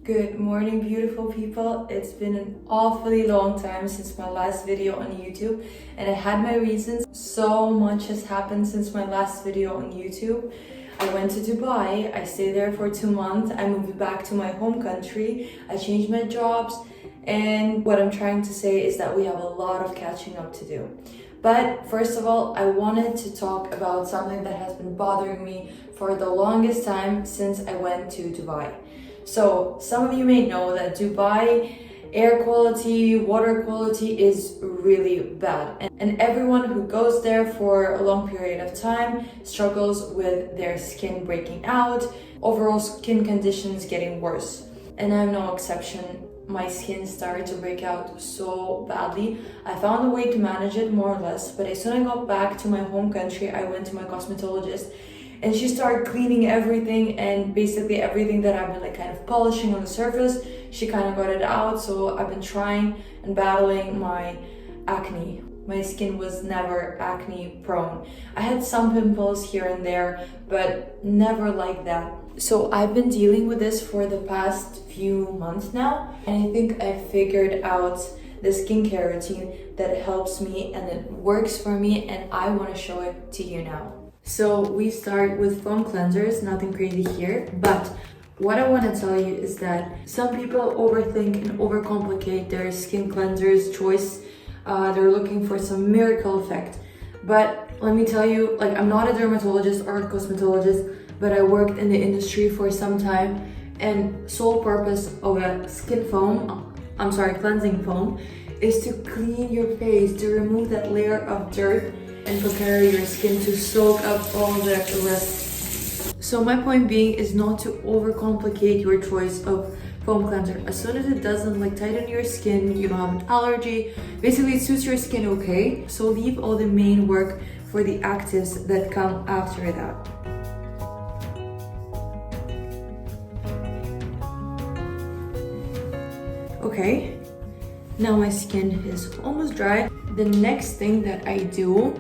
Good morning, beautiful people. It's been an awfully long time since my last video on YouTube, and I had my reasons. So much has happened since my last video on YouTube. I went to Dubai, I stayed there for 2 months, I moved back to my home country, I changed my jobs, and what I'm trying to say is that we have a lot of catching up to do. But first of all, I wanted to talk about something that has been bothering me for the longest time since I went to Dubai. So some of you may know that Dubai air quality, water quality is really bad. And everyone who goes there for a long period of time struggles with their skin breaking out, overall skin conditions getting worse. And I'm no exception. My skin started to break out so badly. I found a way to manage it more or less, but as soon as I got back to my home country, I went to my cosmetologist and she started cleaning everything, and basically everything that I've been kind of polishing on the surface, she kind of got it out. So I've been trying and battling my acne. My skin was never acne prone. I had some pimples here and there, but never like that. So I've been dealing with this for the past few months now, and I think I figured out the skincare routine that helps me and it works for me, and I want to show it to you now. So we start with foam cleansers, nothing crazy here, but what I want to tell you is that some people overthink and overcomplicate their skin cleansers choice. They're looking for some miracle effect. But let me tell you, I'm not a dermatologist or a cosmetologist, but I worked in the industry for some time, and sole purpose of a cleansing foam is to clean your face, to remove that layer of dirt and prepare your skin to soak up all the rest. So my point being is not to overcomplicate your choice of foam cleanser. As soon as it doesn't tighten your skin, you don't have an allergy, basically it suits your skin okay, so leave all the main work for the actives that come after that. Okay, now my skin is almost dry. The next thing that I do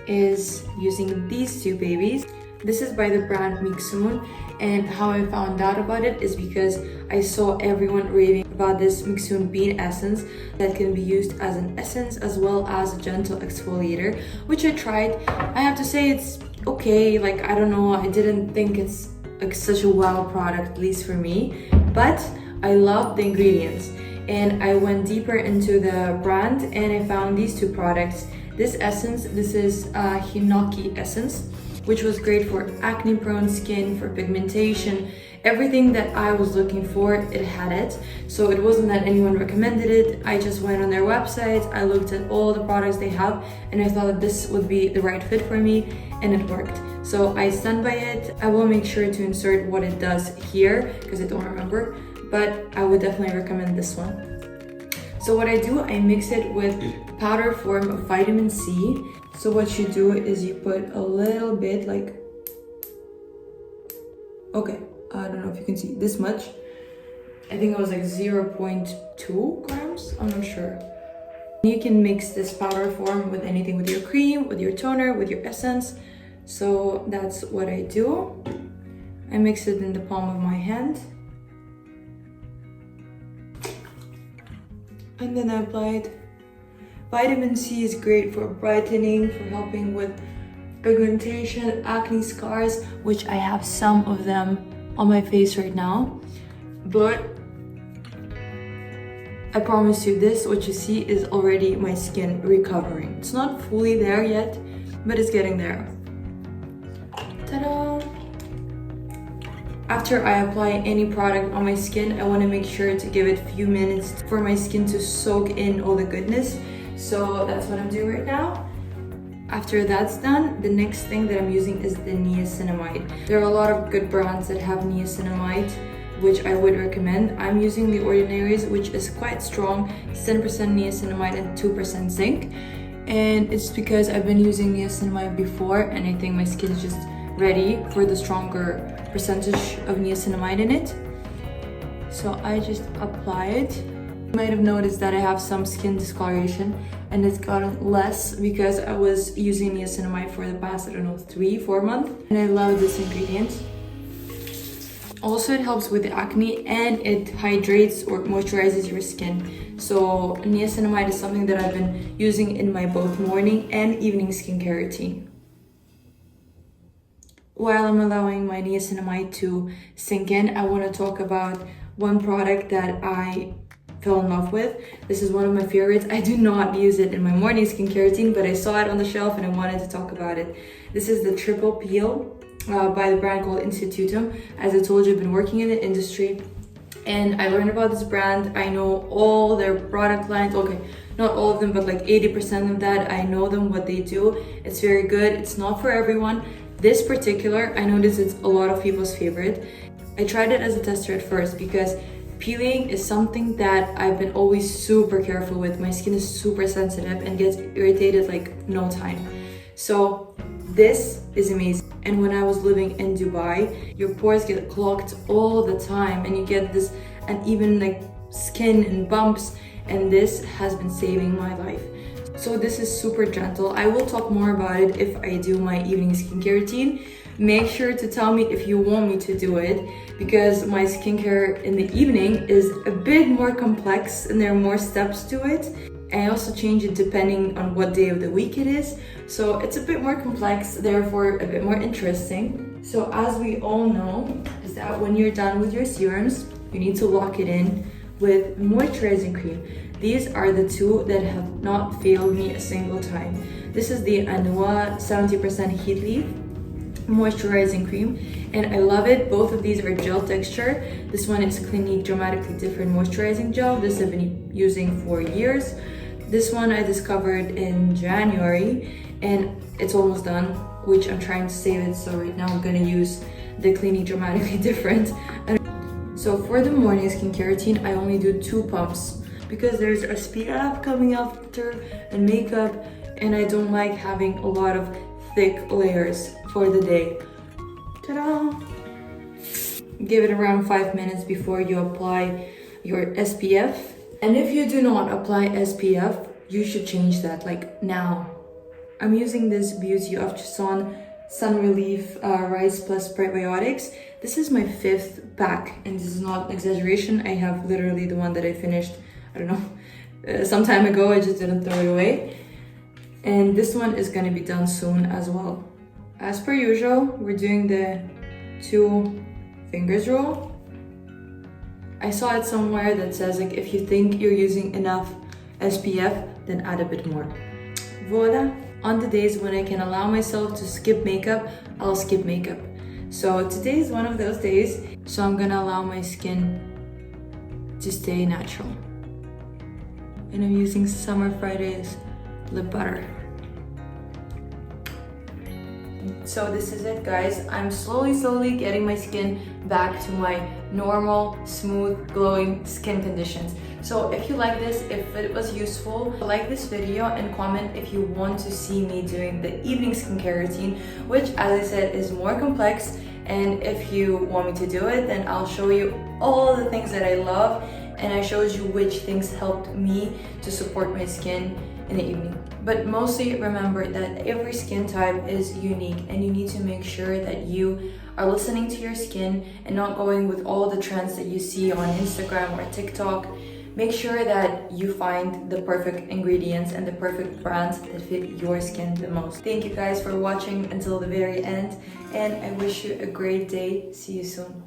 is using these two babies. This is by the brand Mixun, and how I found out about it is because I saw everyone raving about this Mixun Bean Essence that can be used as an essence as well as a gentle exfoliator, which I tried. I have to say it's okay, I don't know, I didn't think it's such a wow product, at least for me, but I love the ingredients. And I went deeper into the brand and I found these two products. This essence, this is Hinoki Essence, which was great for acne prone skin, for pigmentation, everything that I was looking for, it had it. So it wasn't that anyone recommended it. I just went on their website, I looked at all the products they have, and I thought that this would be the right fit for me, and it worked. So I stand by it. I will make sure to insert what it does here because I don't remember, but I would definitely recommend this one. So what I do, I mix it with powder form of vitamin C. So what you do is you put a little bit, okay, I don't know if you can see this much. I think it was 0.2 grams, I'm not sure. You can mix this powder form with anything, with your cream, with your toner, with your essence. So that's what I do. I mix it in the palm of my hand. And then I apply it. Vitamin C is great for brightening, for helping with pigmentation, acne scars, which I have some of them on my face right now. But I promise you, this, what you see, is already my skin recovering. It's not fully there yet, but it's getting there. Ta-da! After I apply any product on my skin, I want to make sure to give it a few minutes for my skin to soak in all the goodness. So that's what I'm doing right now. After that's done, the next thing that I'm using is the niacinamide. There are a lot of good brands that have niacinamide, which I would recommend. I'm using The Ordinary's, which is quite strong. It's 10% niacinamide and 2% zinc. And it's because I've been using niacinamide before, and I think my skin is just ready for the stronger percentage of niacinamide in it. So I just apply it You might have noticed that I have some skin discoloration and it's gotten less because I was using niacinamide for the past, I don't know, 3-4 months. And I love this ingredient. Also, it helps with the acne and it hydrates or moisturizes your skin. So niacinamide is something that I've been using in my both morning and evening skincare routine. While I'm allowing my niacinamide to sink in, I want to talk about one product that I fell in love with. This is one of my favorites. I do not use it in my morning skincare routine, but I saw it on the shelf and I wanted to talk about it. This is the Triple Peel by the brand called Institutum. As I told you, I've been working in the industry and I learned about this brand. I know all their product lines. Okay, not all of them, but like 80% of that. I know them, what they do. It's very good. It's not for everyone. This particular, I noticed it's a lot of people's favorite. I tried it as a tester at first because peeling is something that I've been always super careful with. My skin is super sensitive and gets irritated like no time. So this is amazing. And when I was living in Dubai, your pores get clogged all the time and you get this uneven like skin and bumps, and this has been saving my life. So this is super gentle. I will talk more about it if I do my evening skincare routine. Make sure to tell me if you want me to do it, because my skincare in the evening is a bit more complex and there are more steps to it. I also change it depending on what day of the week it is. So it's a bit more complex, therefore a bit more interesting. So as we all know, is that when you're done with your serums, you need to lock it in with moisturizing cream. These are the two that have not failed me a single time. This is the Anua 70% Heat Leaf moisturizing cream, and I love it. Both of these are gel texture. This one is Clinique Dramatically Different Moisturizing Gel. This I've been using for years. This one I discovered in January and it's almost done, which I'm trying to save it. So right now I'm gonna use the Clinique Dramatically Different. So for the morning skincare routine, I only do 2 pumps because there's a SPF coming after and makeup, and I don't like having a lot of thick layers for the day. Ta-da! Give it around 5 minutes before you apply your SPF. And if you do not apply SPF, you should change that like now. I'm using this Beauty of Chusan Sun Relief Rice Plus Prebiotics. This is my 5th pack and this is not an exaggeration. I have literally the one that I finished, I don't know, some time ago. I just didn't throw it away. And this one is gonna be done soon as well. As per usual, we're doing the 2 fingers rule. I saw it somewhere that says like if you think you're using enough SPF, then add a bit more. Voila! On the days when I can allow myself to skip makeup, I'll skip makeup. So today is one of those days, so I'm gonna allow my skin to stay natural. And I'm using Summer Fridays lip butter. So this is it, guys. I'm slowly getting my skin back to my normal, smooth, glowing skin conditions. So if you like this, if it was useful, like this video and comment if you want to see me doing the evening skincare routine, which as I said is more complex. And if you want me to do it, then I'll show you all the things that I love, and I showed you which things helped me to support my skin in the evening. But mostly remember that every skin type is unique and you need to make sure that you are listening to your skin and not going with all the trends that you see on Instagram or TikTok. Make sure that you find the perfect ingredients and the perfect brands that fit your skin the most. Thank you guys for watching until the very end, and I wish you a great day. See you soon.